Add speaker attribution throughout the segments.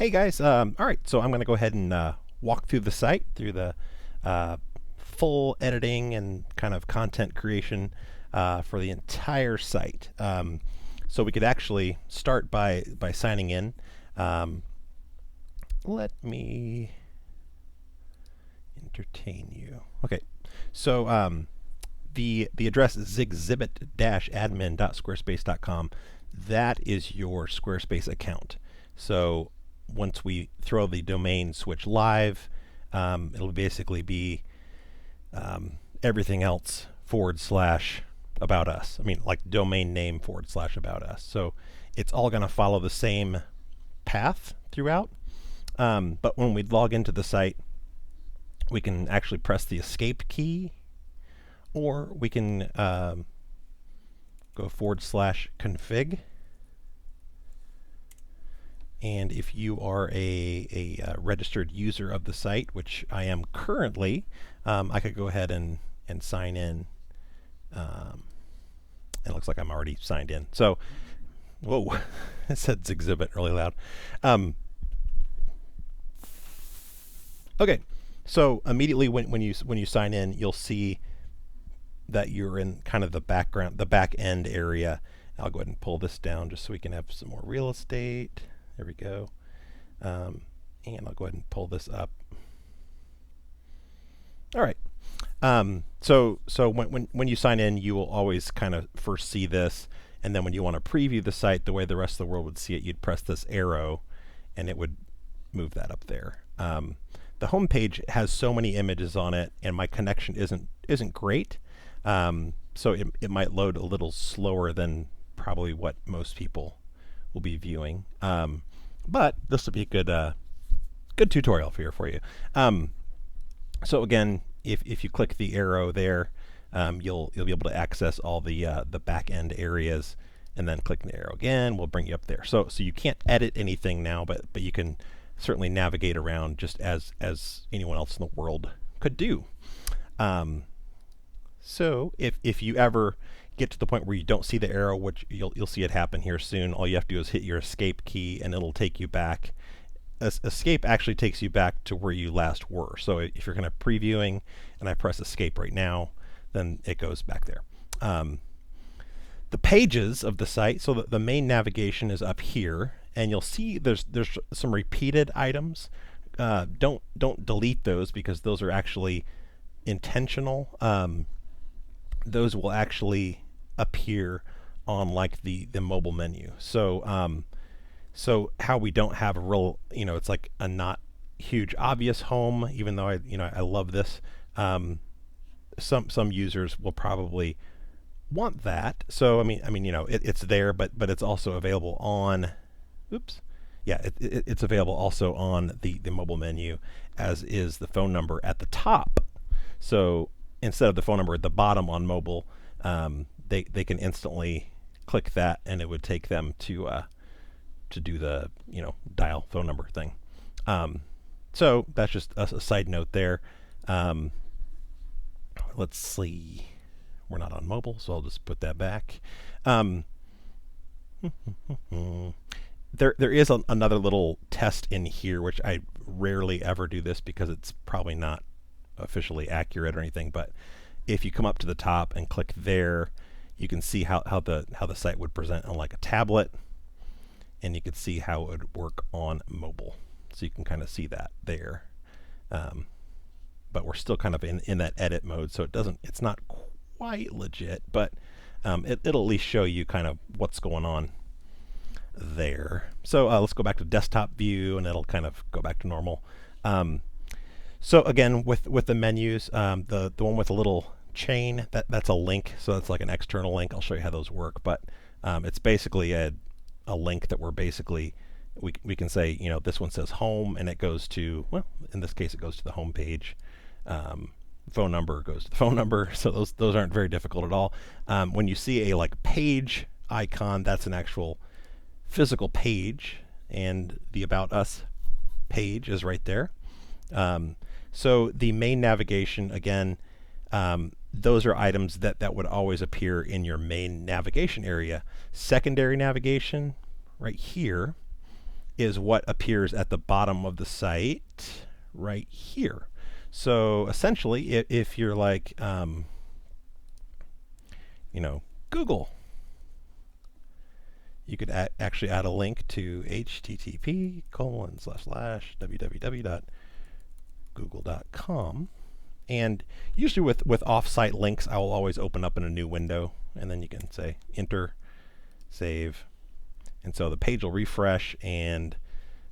Speaker 1: Hey guys, all right, so I'm going to go ahead and walk through the site, through the full editing and kind of content creation for the entire site. So we could actually start by signing in. Um, Let me entertain you. Okay, so the address is exhibit-admin.squarespace.com. That is your Squarespace account. So once we throw the domain switch live, it'll basically be everything else / about us. I mean, like domain name / about us. So it's all going to follow the same path throughout. But when we log into the site, we can actually press the escape key, or we can go / config. And if you are a registered user of the site, which I am currently, I could go ahead and sign in. It looks like I'm already signed in. So, whoa, it said exhibit really loud. Okay, so immediately when you sign in, you'll see that you're in kind of the background, the back end area. I'll go ahead and pull this down just so we can have some more real estate. There we go. And I'll go ahead and pull this up. All right. So when you sign in, you will always kind of first see this, and then when you want to preview the site the way the rest of the world would see it, you'd press this arrow, and it would move that up there. The home page has so many images on it, and my connection isn't great, so it might load a little slower than probably what most people will be viewing. But this will be a good tutorial for you. So again, if you click the arrow there, you'll be able to access all the back end areas, and then clicking the arrow again will bring you up there. So you can't edit anything now, but you can certainly navigate around just as anyone else in the world could do. So if you ever get to the point where you don't see the arrow, which you'll see it happen here soon, all you have to do is hit your escape key, and it'll take you back. Escape actually takes you back to where you last were. So if you're kind of previewing and I press escape right now, then it goes back there. The pages of the site, so the main navigation is up here, and you'll see there's some repeated items. Don't delete those, because those are actually intentional. Those will actually appear on like the mobile menu. So how we don't have a real, it's like a not huge obvious home, even though I love this. Some users will probably want that. So I mean it's there, but it's also available on. Oops. Yeah, it's available also on the mobile menu, as is the phone number at the top. So instead of the phone number at the bottom on mobile, they can instantly click that, and it would take them to do the dial phone number thing. So that's just a side note there. Let's see. We're not on mobile, so I'll just put that back. There is another little test in here, which I rarely ever do this because it's probably not officially accurate or anything. But if you come up to the top and click there, you can see how the site would present on like a tablet, and you can see how it would work on mobile. So you can kind of see that there. But we're still kind of in that edit mode, so it's not quite legit, but it'll at least show you kind of what's going on there. So let's go back to desktop view, and it'll kind of go back to normal. So again, with the menus, the one with a little chain, that's a link. So that's like an external link. I'll show you how those work, but it's basically a link that we're basically, we can say, this one says home, and it goes to, well, in this case, it goes to the home page. Phone number goes to the phone number. So those aren't very difficult at all. When you see a like page icon, that's an actual physical page, and the About Us page is right there. So the main navigation, again, those are items that would always appear in your main navigation area. Secondary navigation, right here, is what appears at the bottom of the site right here. So essentially, if you're like, Google, you could actually add a link to http://www.google.com. And usually with off-site links, I will always open up in a new window, and then you can say enter, save, and so the page will refresh, and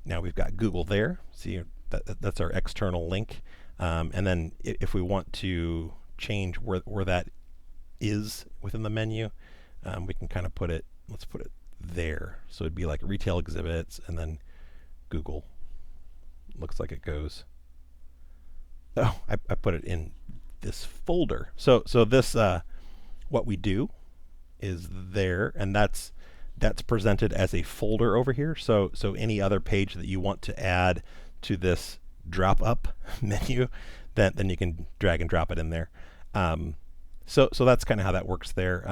Speaker 1: now we've got Google there. See, that's our external link. And then if we want to change where that is within the menu, we can kind of put it, let's put it there. So it'd be like retail exhibits and then Google. Looks like it goes. Oh, I put it in this folder. So this, what we do is there, and that's presented as a folder over here. So any other page that you want to add to this drop up menu, then you can drag and drop it in there. So that's kind of how that works there.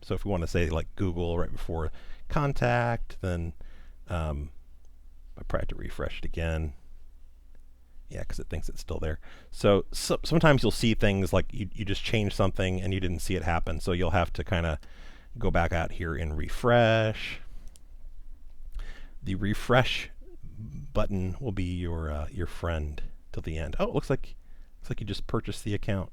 Speaker 1: So if we want to say like Google right before contact, then I probably have to refresh it again. Yeah, because it thinks it's still there. So sometimes you'll see things like you just changed something and you didn't see it happen. So you'll have to kind of go back out here and refresh. The refresh button will be your friend till the end. Oh, it looks like you just purchased the account.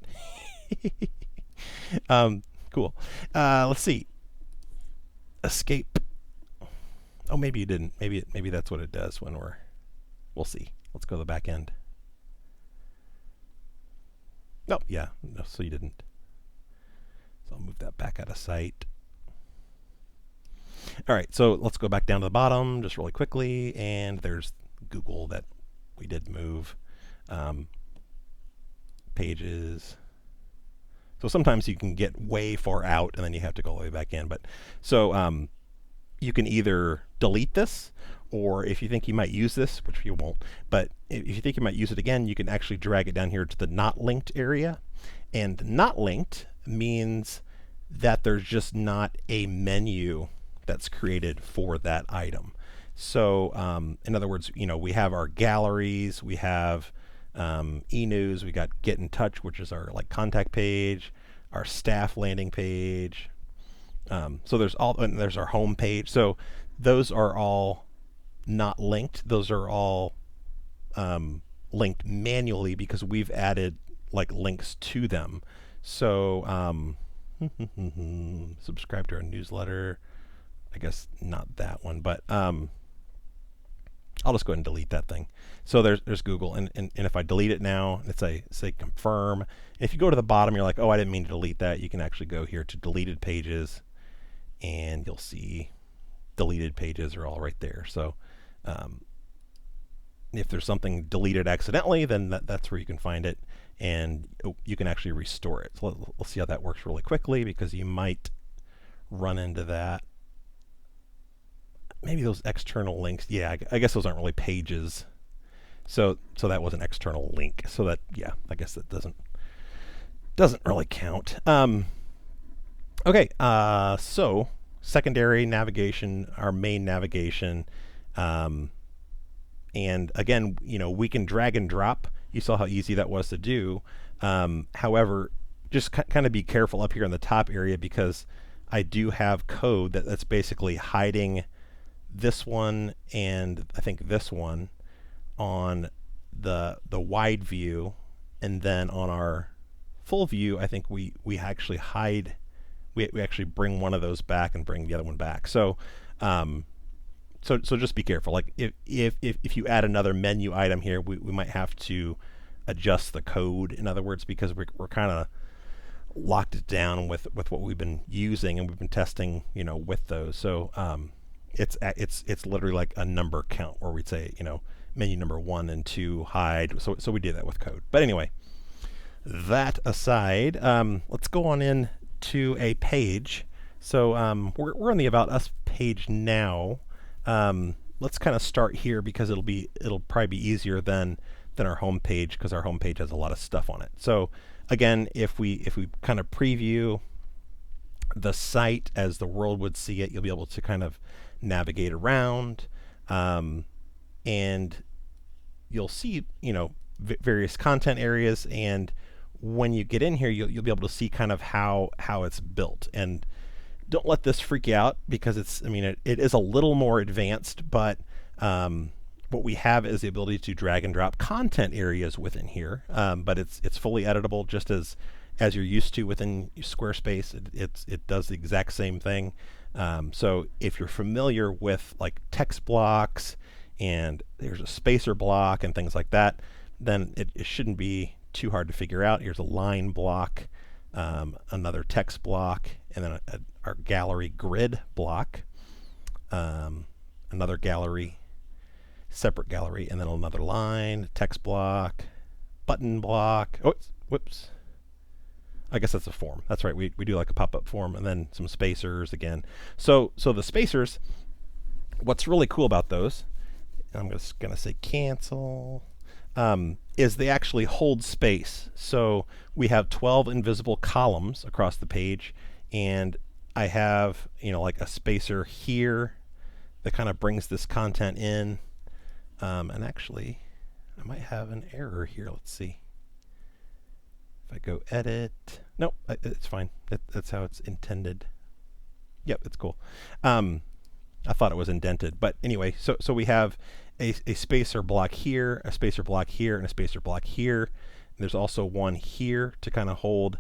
Speaker 1: Cool. Let's see. Escape. Oh, maybe you didn't. Maybe that's what it does when we'll see. Let's go to the back end. Oh, yeah. No, so you didn't. So I'll move that back out of sight. All right, so let's go back down to the bottom just really quickly, and there's Google that we did move. Pages. So sometimes you can get way far out, and then you have to go all the way back in. But so you can either delete this, or if you think you might use this, which you won't, but if you think you might use it again, you can actually drag it down here to the not linked area. And not linked means that there's just not a menu that's created for that item. So in other words, we have our galleries, we have e-news, we got get in touch, which is our like contact page, our staff landing page. So there's our home page. So those are all not linked. Those are all linked manually because we've added like links to them. So subscribe to our newsletter. I guess not that one, but I'll just go ahead and delete that thing. So there's Google, and if I delete it now, let's say confirm. And if you go to the bottom, you're like, oh, I didn't mean to delete that. You can actually go here to deleted pages, and you'll see deleted pages are all right there. So if there's something deleted accidentally, then that's where you can find it, and you can actually restore it. So we'll see how that works really quickly, because you might run into that. Maybe those external links. Yeah, I guess those aren't really pages. So that was an external link. So that, yeah, I guess that doesn't really count. Okay, so secondary navigation, our main navigation, and again, we can drag and drop. You saw how easy that was to do. However, just kind of be careful up here in the top area, because I do have code that's basically hiding this one and I think this one on the wide view, and then on our full view, I think we actually hide. We actually bring one of those back and bring the other one back. So so just be careful. Like if you add another menu item here, we might have to adjust the code. In other words, because we're kind of locked it down with what we've been using, and we've been testing with those. So it's literally like a number count where we'd say menu number 1 and 2 hide. So we did that with code. But anyway, that aside, let's go on in to a page. So we're on the About Us page now. Let's kind of start here, because it'll probably be easier than our home page, because our home page has a lot of stuff on it. So again, if we kind of preview the site as the world would see it, you'll be able to kind of navigate around. and you'll see, various content areas. And when you get in here, you'll be able to see kind of how it's built. And don't let this freak you out, because it is a little more advanced, but what we have is the ability to drag and drop content areas within here. But it's fully editable, just as you're used to within Squarespace. It does the exact same thing. So if you're familiar with like text blocks, and there's a spacer block and things like that, then it shouldn't be too hard to figure out. Here's a line block, another text block, and then our gallery grid block, another gallery, separate gallery, and then another line, text block, button block. Oh, whoops. I guess that's a form. That's right. We do like a pop-up form, and then some spacers again. So the spacers, what's really cool about those, I'm just going to say cancel, is they actually hold space. So we have 12 invisible columns across the page, and I have, like a spacer here that kind of brings this content in. And actually, I might have an error here. Let's see. If I go edit, nope, it's fine. That's how it's intended. Yep, it's cool. I thought it was indented, but anyway, so we have a spacer block here, a spacer block here, and a spacer block here. And there's also one here to kind of hold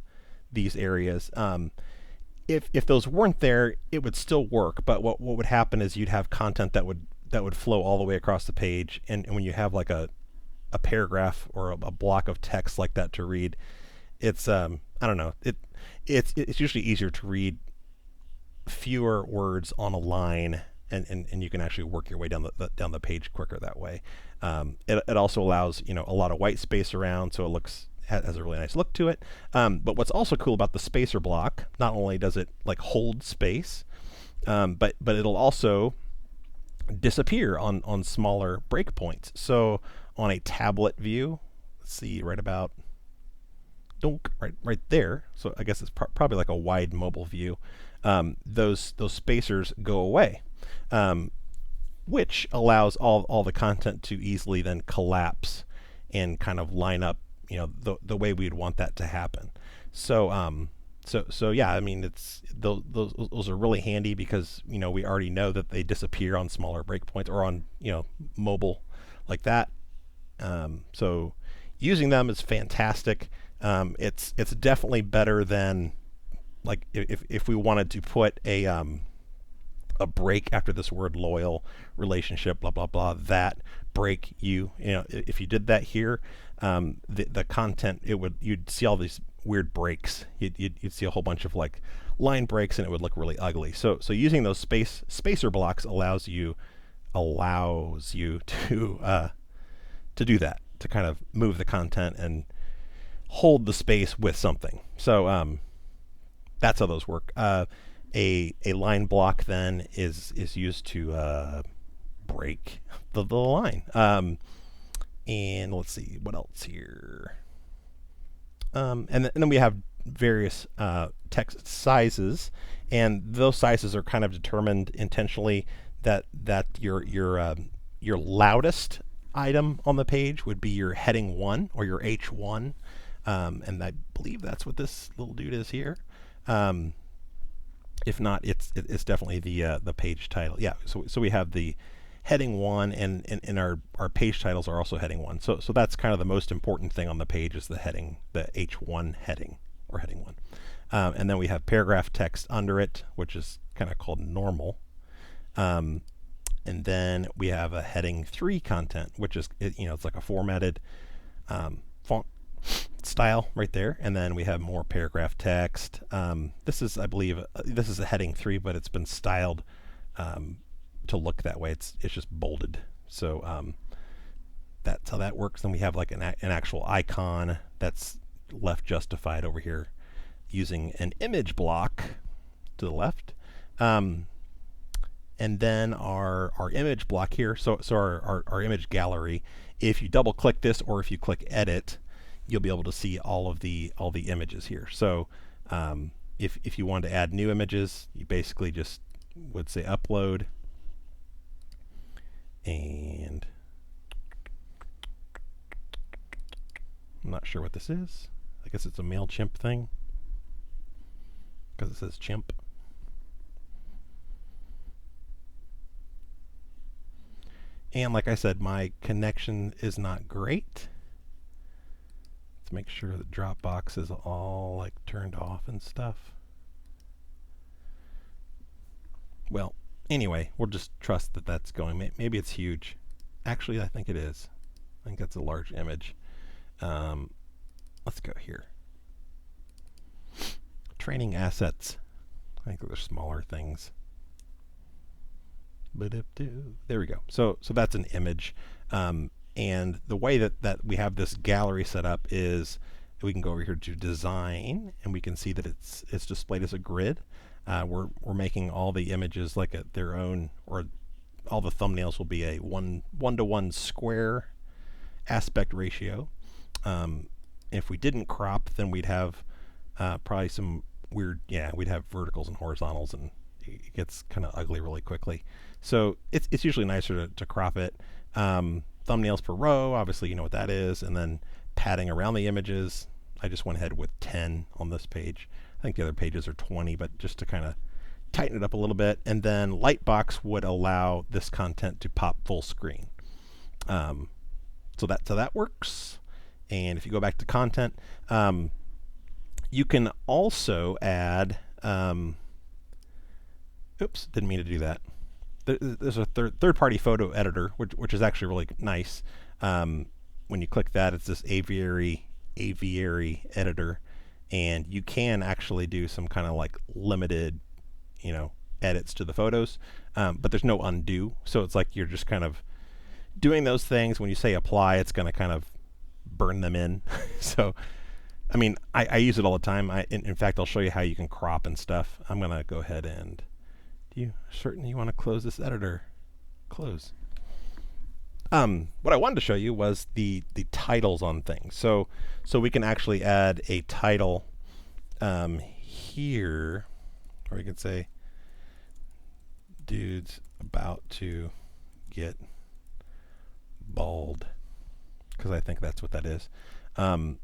Speaker 1: these areas. If those weren't there, it would still work, but what would happen is you'd have content that would flow all the way across the page, and when you have like a paragraph or a block of text like that to read, it's I don't know, it's usually easier to read fewer words on a line, and you can actually work your way down the page quicker that way. It also allows a lot of white space around, so it has a really nice look to it. But what's also cool about the spacer block, not only does it like hold space, but it'll also disappear on smaller breakpoints. So on a tablet view, let's see, right about right there. So I guess it's probably like a wide mobile view. Those spacers go away, which allows all the content to easily then collapse and kind of line up, the way we'd want that to happen. So yeah, it's those are really handy, because we already know that they disappear on smaller breakpoints or on mobile like that. So using them is fantastic. It's definitely better than, like, if we wanted to put a break after this word loyal, relationship, blah blah blah, that break if you did that here, the content, you'd see all these weird breaks. You'd see a whole bunch of like line breaks, and it would look really ugly. So using those spacer blocks allows you to do that, to kind of move the content and hold the space with something. So that's how those work. A line block then is used to break the line. And let's see what else here. And then we have various text sizes, and those sizes are kind of determined intentionally that your loudest item on the page would be your heading 1 or your H1, and I believe that's what this little dude is here. If not, it's definitely the page title. Yeah, so we have the heading 1, and our page titles are also heading 1. So that's kind of the most important thing on the page, is the heading, the H1 heading, or heading 1. And then we have paragraph text under it, which is kind of called normal. And then we have a heading 3 content, which is, it's like a formatted font style right there. And then we have more paragraph text. This is, I believe, this is a heading 3, but it's been styled to look that way. It's just bolded. So that's how that works. Then we have like an actual icon that's left justified over here using an image block to the left. And then our image block here, so our image gallery, if you double click this or if you click edit, you'll be able to see all the images here. So if you wanted to add new images, you basically just would say upload, and not sure what this is. I guess it's a MailChimp thing because it says chimp. And like I said, my connection is not great. Let's make sure that Dropbox is all like turned off and stuff. Well, anyway, we'll just trust that that's going. Maybe it's huge. Actually, I think it is. I think that's a large image. Let's go here. Training assets. I think they're smaller things. There we go. So that's an image. And the way that we have this gallery set up is we can go over here to design, and we can see that it's displayed as a grid. We're making all the images like their own, or all the thumbnails will be a one-to-one square aspect ratio. If we didn't crop, then we'd have probably some weird, we'd have verticals and horizontals, and it gets kind of ugly really quickly. So it's usually nicer to crop it. Thumbnails per row, obviously you know what that is, and then padding around the images. I just went ahead with 10 on this page. I think the other pages are 20, but just to kind of tighten it up a little bit. And then Lightbox would allow this content to pop full screen. So that works. And if you go back to content, you can also add, oops, didn't mean to do that. There's a third-party photo editor, which is actually really nice. When you click that, it's this aviary editor, and you can actually do some kind of like limited, edits to the photos, but there's no undo. So it's like you're just kind of doing those things. When you say apply, it's going to kind of burn them in. So, I mean, I use it all the time. In fact, I'll show you how you can crop and stuff. I'm going to go ahead and, do you certainly want to close this editor? Close. What I wanted to show you was the titles on things. So we can actually add a title here, or we could say, dude's about to get bald, because I think that's what that is. And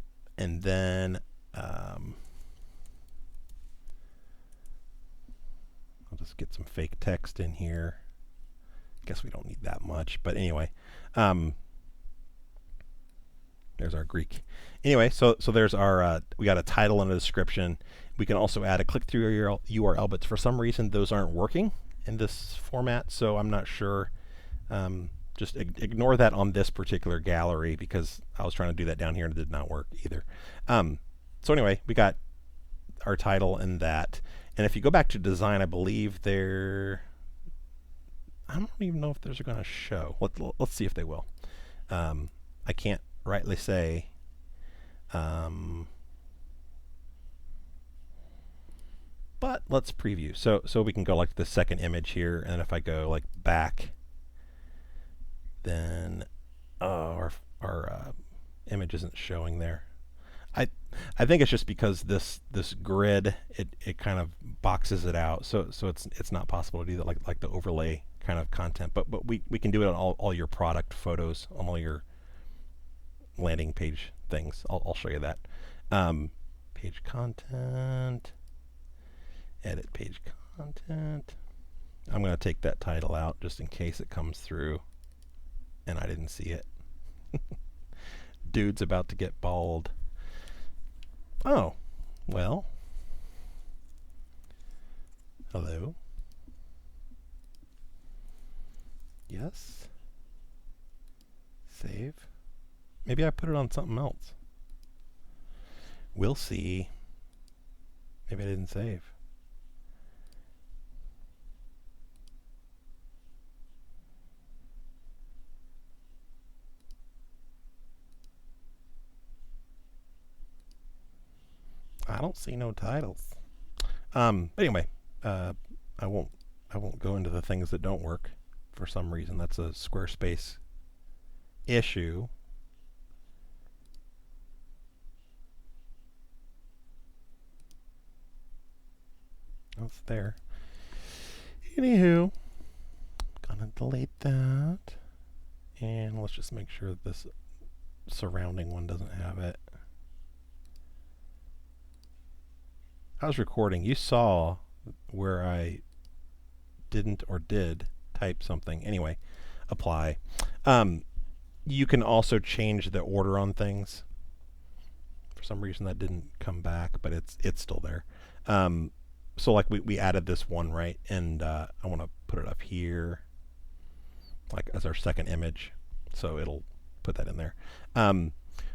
Speaker 1: then I'll just get some fake text in here. Guess we don't need that much, but anyway, there's our Greek. Anyway, so there's our we got a title and a description. We can also add a click-through URL, but for some reason those aren't working in this format, so I'm not sure. Just ignore that on this particular gallery, because I was trying to do that down here and it did not work either. So anyway, we got our title and that. And if you go back to design, I believe I don't even know if those are going to show. Let's see if they will. I can't rightly say. But let's preview. So we can go like the second image here, and if I go like back, then our image isn't showing there. I think it's just because this grid it kind of boxes it out, so it's not possible to do that like the overlay kind of content. But we can do it on all your product photos, on all your landing page things. I'll show you that. Page content, edit page content. I'm going to take that title out just in case it comes through and I didn't see it. Dude's about to get bald. Oh, well. Hello. Yes. Save. Maybe I put it on something else. We'll see. Maybe I didn't save. I don't see no titles. Anyway, I won't go into the things that don't work for some reason. That's a Squarespace issue. That's there. Anywho, gonna delete that, and let's just make sure this surrounding one doesn't have it. I was recording, you saw where I didn't or did type something. Anyway, apply. You can also change the order on things. For some reason that didn't come back, but it's still there. So like we added this one, right? And I want to put it up here, like as our second image. So it'll put that in there.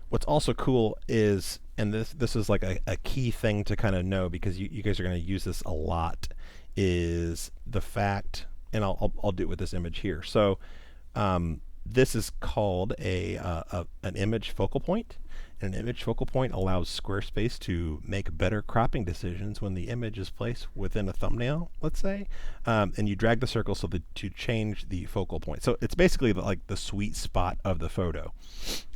Speaker 1: What's also cool is, and this is like a key thing to kind of know, because you guys are going to use this a lot, is the fact, and I'll do it with this image here. So this is called an image focal point. And an image focal point allows Squarespace to make better cropping decisions when the image is placed within a thumbnail, let's say. And you drag the circle so that to change the focal point. So it's basically like the sweet spot of the photo.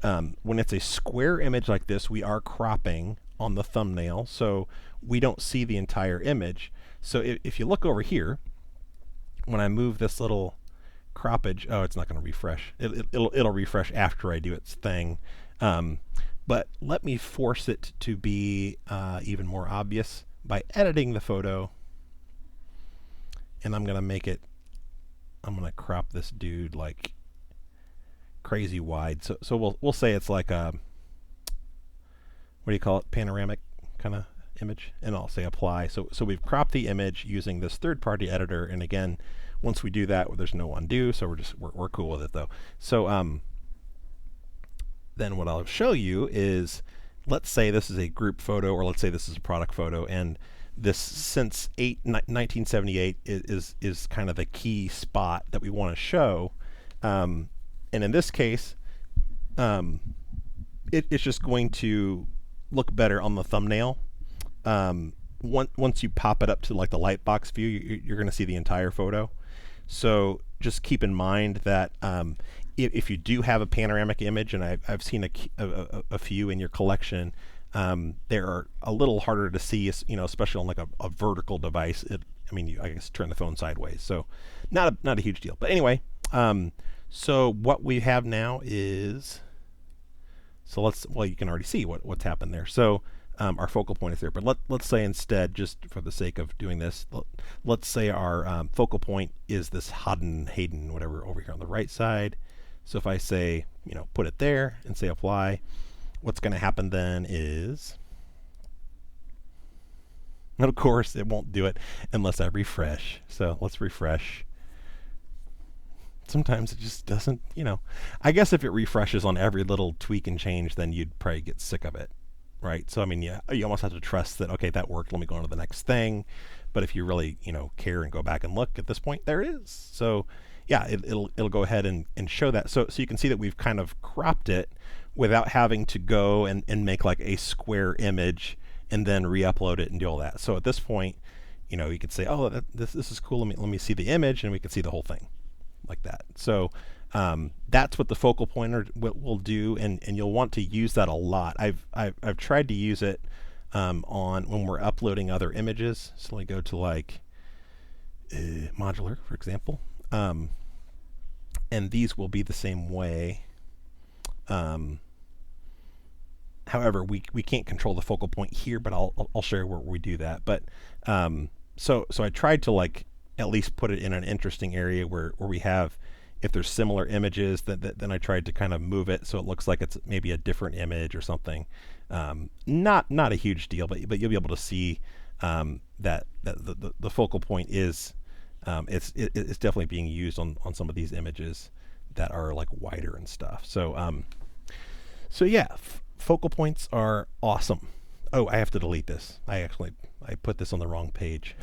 Speaker 1: When it's a square image like this, we are cropping on the thumbnail, so we don't see the entire image. So if you look over here, when I move this little croppage, oh, it's not going to refresh. It'll refresh after I do its thing. But let me force it to be even more obvious by editing the photo. And I'm going to crop this dude like crazy wide. So we'll say it's like a, what do you call it, panoramic kind of image, and I'll say apply. So we've cropped the image using this third-party editor, and again, once we do that, there's no undo, so we're cool with it though. So then what I'll show you is, let's say this is a group photo, or let's say this is a product photo, and this since 1978 is kind of the key spot that we want to show. And in this case, it's just going to look better on the thumbnail. Once you pop it up to like the lightbox view, you're going to see the entire photo. So just keep in mind that if you do have a panoramic image, and I've seen a few in your collection, they're a little harder to see, especially on like a vertical device. I guess turn the phone sideways, so not a huge deal. But anyway, so what we have now is, you can already see what's happened there. So our focal point is there, but let's say instead, just for the sake of doing this, let's say our focal point is this Hayden, whatever, over here on the right side. So if I say, put it there and say apply, what's going to happen then is, of course, it won't do it unless I refresh. So let's refresh. Sometimes it just doesn't, I guess if it refreshes on every little tweak and change, then you'd probably get sick of it, right? So, you almost have to trust that, okay, that worked, let me go on to the next thing. But if you really, care and go back and look at this point, there it is. So yeah, it'll go ahead and show that. So you can see that we've kind of cropped it without having to go and make like a square image and then re-upload it and do all that. So at this point, you could say, oh, this is cool. Let me see the image, and we can see the whole thing like that. So that's what the focal pointer will do, and you'll want to use that a lot. I've tried to use it on when we're uploading other images. So let me go to like Modular, for example. And these will be the same way. However, we can't control the focal point here, but I'll show you where we do that. But so I tried to like at least put it in an interesting area where we have, if there's similar images, then I tried to kind of move it so it looks like it's maybe a different image or something. Not a huge deal, but you'll be able to see that the focal point is it's definitely being used on some of these images that are like wider and stuff. So yeah, focal points are awesome. Oh, I have to delete this. I put this on the wrong page.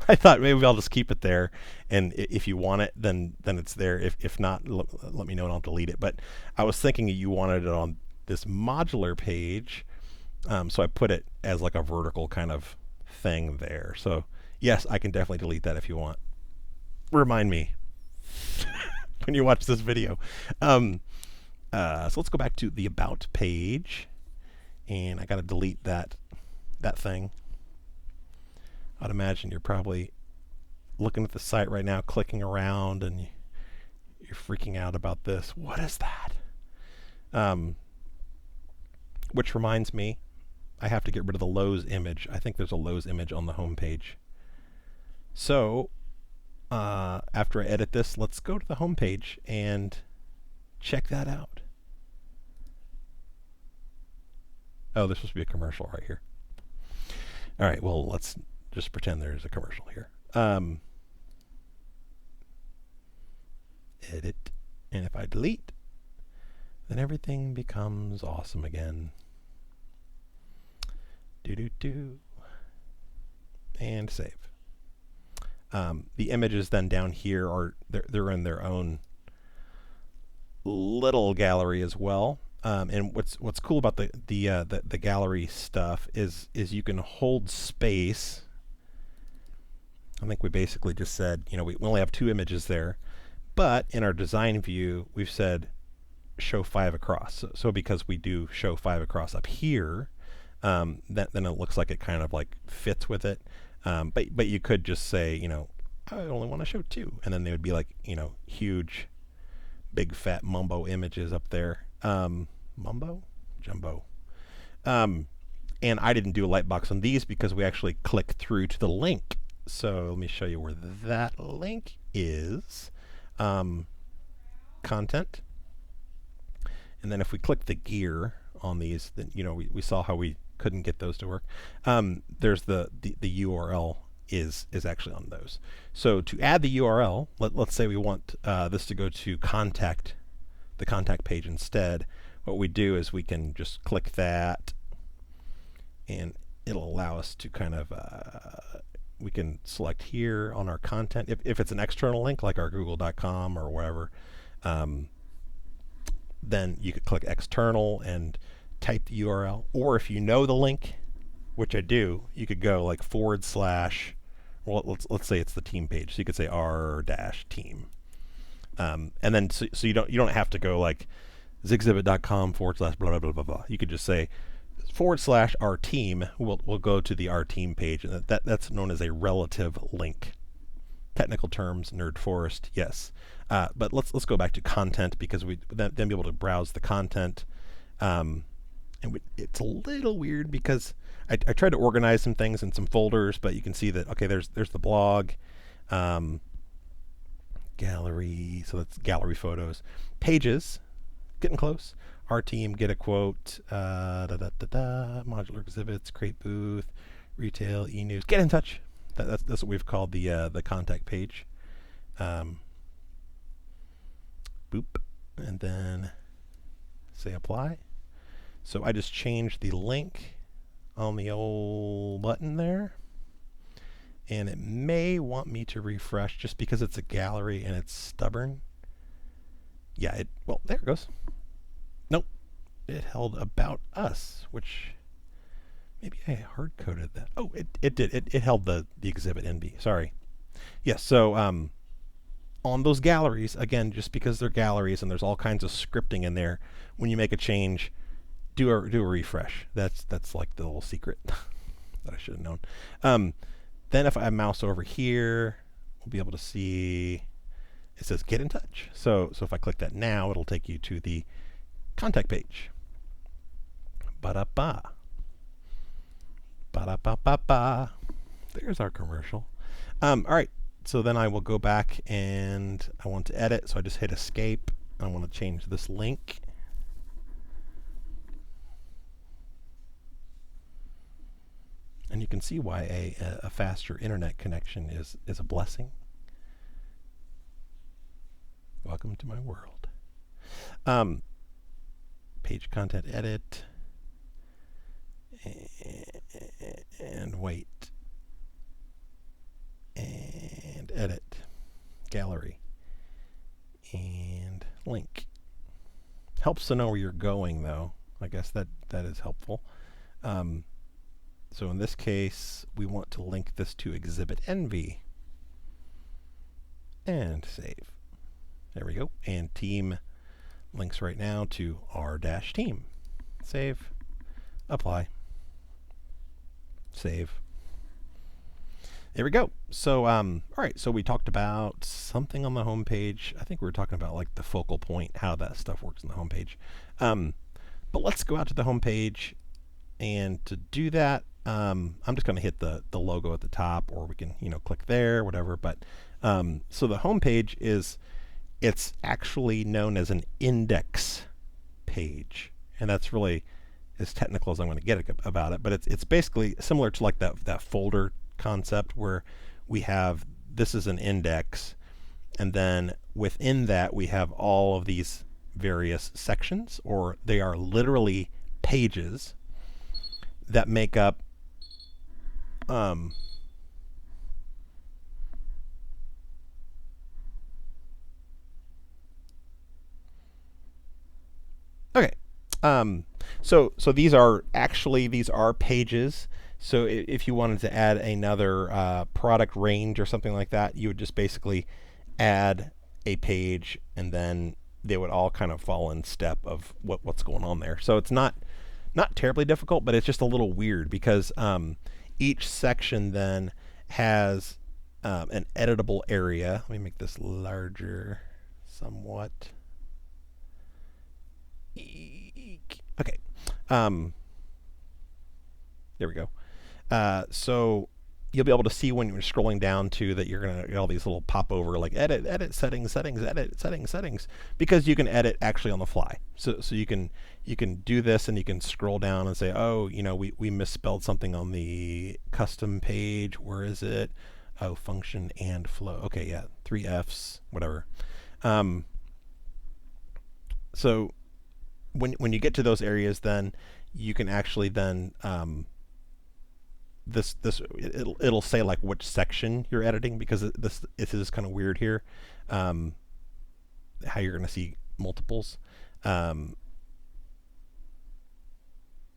Speaker 1: I thought maybe I'll just keep it there, and if you want it, then it's there. If not, let me know and I'll delete it. But I was thinking you wanted it on this modular page, so I put it as like a vertical kind of thing there. So yes, I can definitely delete that if you want. Remind me when you watch this video. So let's go back to the About page, and I got to delete that thing. I'd imagine you're probably looking at the site right now, clicking around, and you're freaking out about this. What is that? Which reminds me, I have to get rid of the Lowe's image. I think there's a Lowe's image on the home page. So after I edit this, let's go to the home page and check that out. Oh, there's supposed to be a commercial right here. All right, well, let's just pretend there's a commercial here. Edit, and if I delete, then everything becomes awesome again. And save. The images then down here are they're in their own little gallery as well. And what's cool about the gallery stuff is you can hold space. I think we basically just said, we only have 2 images there, but in our design view we've said show 5 across. So because we do show 5 across up here, then it looks like it kind of like fits with it. But you could just say, I only want to show 2, and then they would be like, huge, big fat mumbo images up there. Mumbo? Jumbo. And I didn't do a lightbox on these because we actually click through to the link. So let me show you where that link is. Content. And then if we click the gear on these, then we saw how we couldn't get those to work. There's the URL is actually on those. So to add the URL, let's say we want this to go to the contact page instead. What we do is we can just click that, and it'll allow us to kind of we can select here on our content. If it's an external link like our google.com or wherever, then you could click external and type the URL. Or if you know the link, which I do, you could go like / well, let's say it's the team page. So you could say r-team. And then so you don't have to go like zigzibit.com / blah blah blah blah blah. You could just say / our team will go to the our team page, and that's known as a relative link. Technical terms, nerd forest, yes. But let's go back to content, because we then be able to browse the content. It's a little weird because I tried to organize some things in some folders, but you can see that, okay, there's the blog, gallery, so that's gallery photos, pages, getting close, our team, get a quote, modular exhibits, create booth, retail, e-news, get in touch. That's what we've called the contact page. Boop, and then say apply. So I just changed the link on the old button there, and it may want me to refresh just because it's a gallery and it's stubborn. Yeah, well, there it goes. Nope, it held about us, which maybe I hard coded that. Oh, it did. It held the exhibit NB. Sorry. Yes. So on those galleries, again, just because they're galleries and there's all kinds of scripting in there, when you make a change, do a refresh. That's like the little secret that I should have known. Then if I mouse over here, we'll be able to see it says get in touch. So if I click that now, it'll take you to the contact page. Ba-da-ba. Ba-da-ba-ba-ba. There's our commercial. All right. So then I will go back and I want to edit. So I just hit escape. I want to change this link. And you can see why a faster internet connection is a blessing. Welcome to my world. Page content edit. And wait. And edit. Gallery. And link. Helps to know where you're going, though. I guess that is helpful. So in this case, we want to link this to Exhibit NV. And save. There we go. And team links right now to r-team. Save. Apply. Save. There we go. So, all right. So we talked about something on the home page. I think we were talking about like the focal point, how that stuff works on the home page. But let's go out to the home page And to do that, I'm just going to hit the logo at the top, or we can click there, whatever. But so the home page it's actually known as an index page, and that's really as technical as I'm going to get about it. But it's basically similar to like that folder concept where we have this is an index, and then within that we have all of these various sections, or they are literally pages that make up okay. So these are pages. So if you wanted to add another product range or something like that, you would just basically add a page, and then they would all kind of fall in step of what's going on there. So it's not terribly difficult, but it's just a little weird because each section then has an editable area. Let me make this larger somewhat. Okay. There we go. So you'll be able to see when you're scrolling down to that you're going to get all these little pop over like edit settings, edit settings, because you can edit actually on the fly. So you can do this, and you can scroll down and say, oh, we misspelled something on the custom page. Where is it? Oh, function and flow. Okay, yeah, 3 Fs, whatever. So when you get to those areas, then you can actually then it'll say like which section you're editing, because this is kind of weird here, how you're going to see multiples. But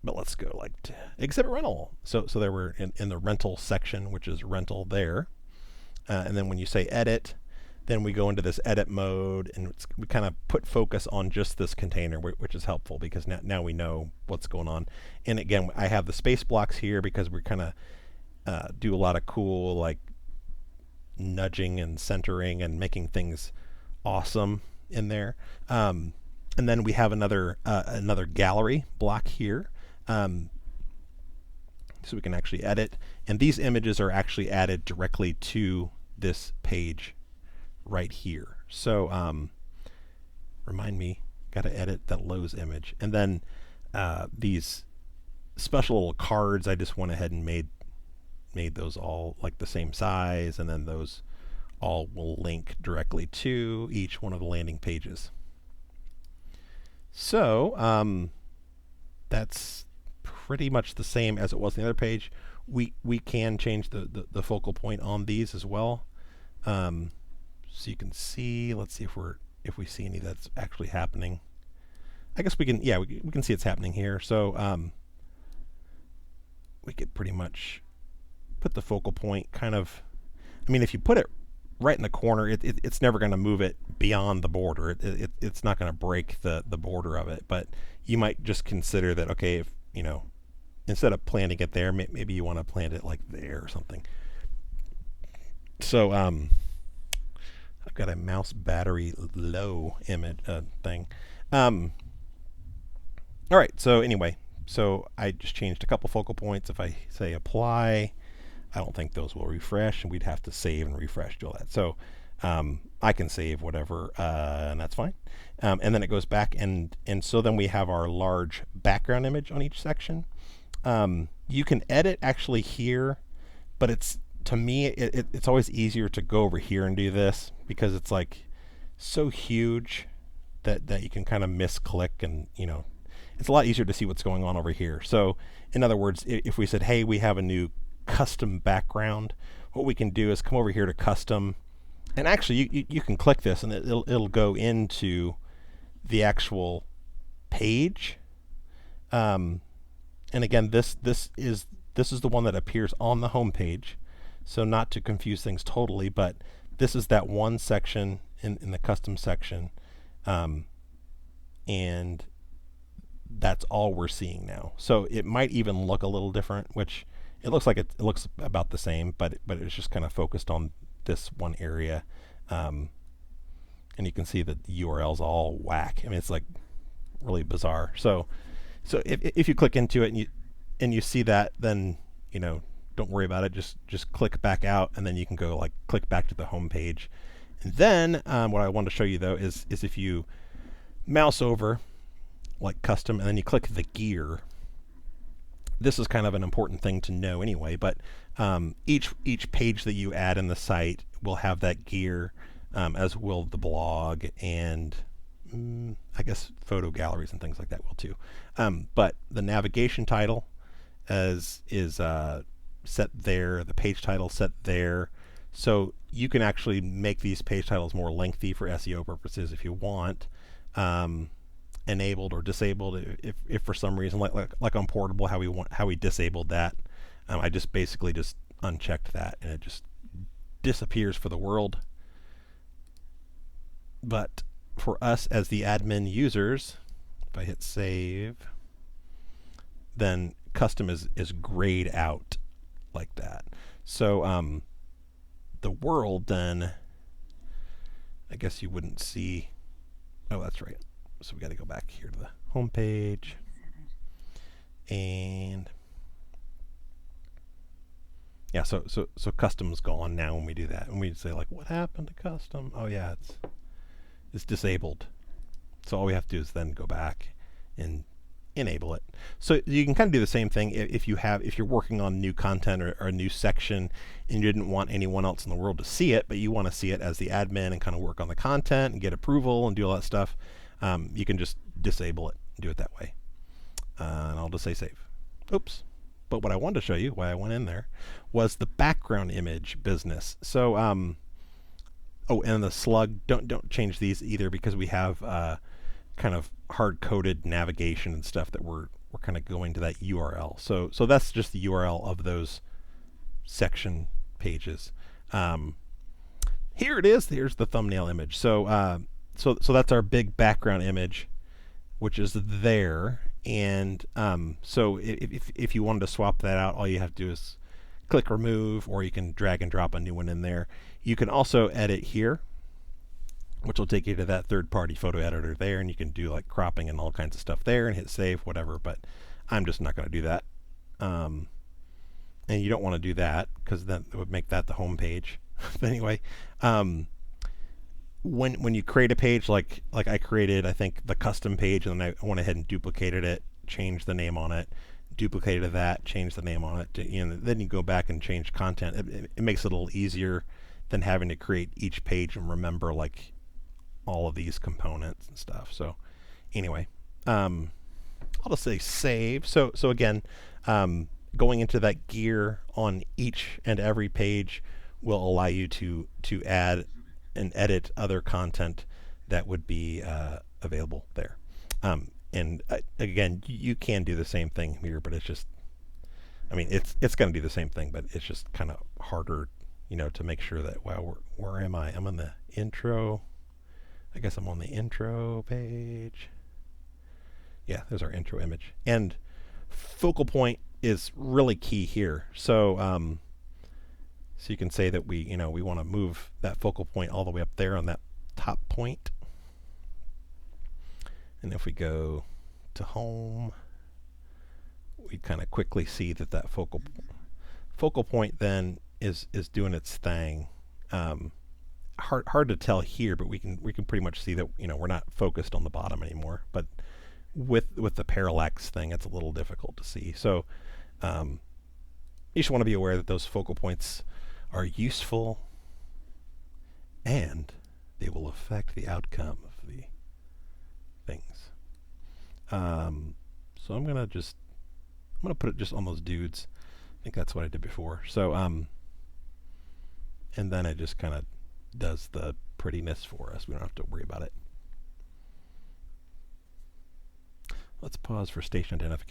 Speaker 1: let's go like to exhibit rental. So there we're in the rental section, which is rental there, and then when you say edit, then we go into this edit mode, and we kind of put focus on just this container, which is helpful because now we know what's going on. And again, I have the space blocks here because we're kind of do a lot of cool like nudging and centering and making things awesome in there. And then we have another gallery block here, so we can actually edit. And these images are actually added directly to this page right here. So remind me, got to edit that Lowe's image. And then these special little cards, I just went ahead and made those all like the same size, and then those all will link directly to each one of the landing pages. So that's pretty much the same as it was on the other page. We can change the focal point on these as well. So you can see, let's see if we see any that's actually happening. I guess we can, yeah, we can see it's happening here. So we could pretty much put the focal point kind of, I mean, if you put it right in the corner, it's never going to move it beyond the border. It's not going to break the border of it, but you might just consider that, okay, if, instead of planting it there, maybe you want to plant it like there or something. So, I've got a mouse battery low image thing. All right. So anyway, so I just changed a couple focal points. If I say apply, I don't think those will refresh, and we'd have to save and refresh, do all that. So I can save whatever, and that's fine. And then it goes back, and so then we have our large background image on each section. You can edit actually here, but to me, it's always easier to go over here and do this because it's like so huge that you can kind of misclick, and it's a lot easier to see what's going on over here. So in other words, if we said, hey, we have a new custom background, what we can do is come over here to custom, and actually you can click this, and it'll go into the actual page. And again, this is the one that appears on the home page. So not to confuse things totally, but this is that one section in the custom section, and that's all we're seeing now. So it might even look a little different, which it looks like it looks about the same, but it's just kind of focused on this one area, and you can see that the URL's all whack. I mean, it's like really bizarre. So if you click into it and and you see that, then don't worry about it. Just click back out, and then you can go like click back to the home page. And then what I want to show you though is if you mouse over like custom, and then you click the gear. This is kind of an important thing to know anyway, but each page that you add in the site will have that gear, as will the blog, and I guess photo galleries and things like that will too. But the navigation title is set there, the page title set there. So you can actually make these page titles more lengthy for SEO purposes if you want. Enabled or disabled if for some reason, like on Portable, how we disabled that. I just basically just unchecked that, and it just disappears for the world. But for us as the admin users, if I hit save, then custom is grayed out like that. So the world, then I guess you wouldn't see. Oh, that's right. So we got to go back here to the home page, and yeah, so custom's gone now when we do that. And we say like, what happened to custom? Oh yeah, it's disabled. So all we have to do is then go back and enable it. So you can kind of do the same thing if you're working on new content or a new section, and you didn't want anyone else in the world to see it, but you want to see it as the admin and kind of work on the content and get approval and do all that stuff. You can just disable it and do it that way. And I'll just say save. Oops. But what I wanted to show you, why I went in there, was the background image business. So, oh, and the slug, don't change these either, because we have kind of hard-coded navigation and stuff that we're kind of going to that URL. So that's just the URL of those section pages. Here it is. Here's the thumbnail image. So that's our big background image, which is there. And so if you wanted to swap that out, all you have to do is click remove, or you can drag and drop a new one in there. You can also edit here, which will take you to that third-party photo editor there, and you can do like cropping and all kinds of stuff there, and hit save, whatever. But I'm just not going to do that. And you don't want to do that, because then it would make that the home page. But anyway, when you create a page, like I created, I think, the custom page, and then I went ahead and duplicated it, changed the name on it, duplicated that, changed the name on it. Then you go back and change content. It makes it a little easier than having to create each page and remember like all of these components and stuff. So anyway, I'll just say save. So again, going into that gear on each and every page will allow you to add and edit other content that would be available there. And again, you can do the same thing here, but it's just, I mean, it's going to do the same thing, but it's just kind of harder, to make sure that, well, where am I? I'm on the intro. I guess I'm on the intro page. Yeah, there's our intro image. And focal point is really key here. So so you can say that we want to move that focal point all the way up there on that top point. And if we go to home, we kind of quickly see that focal point then is doing its thing. Hard to tell here, but we can pretty much see that we're not focused on the bottom anymore. But with the parallax thing, it's a little difficult to see. So you just want to be aware that those focal points are useful, and they will affect the outcome of the things. So I'm gonna put it just on those dudes. I think that's what I did before. So and then it just kind of does the prettiness for us. We don't have to worry about it. Let's pause for station identification.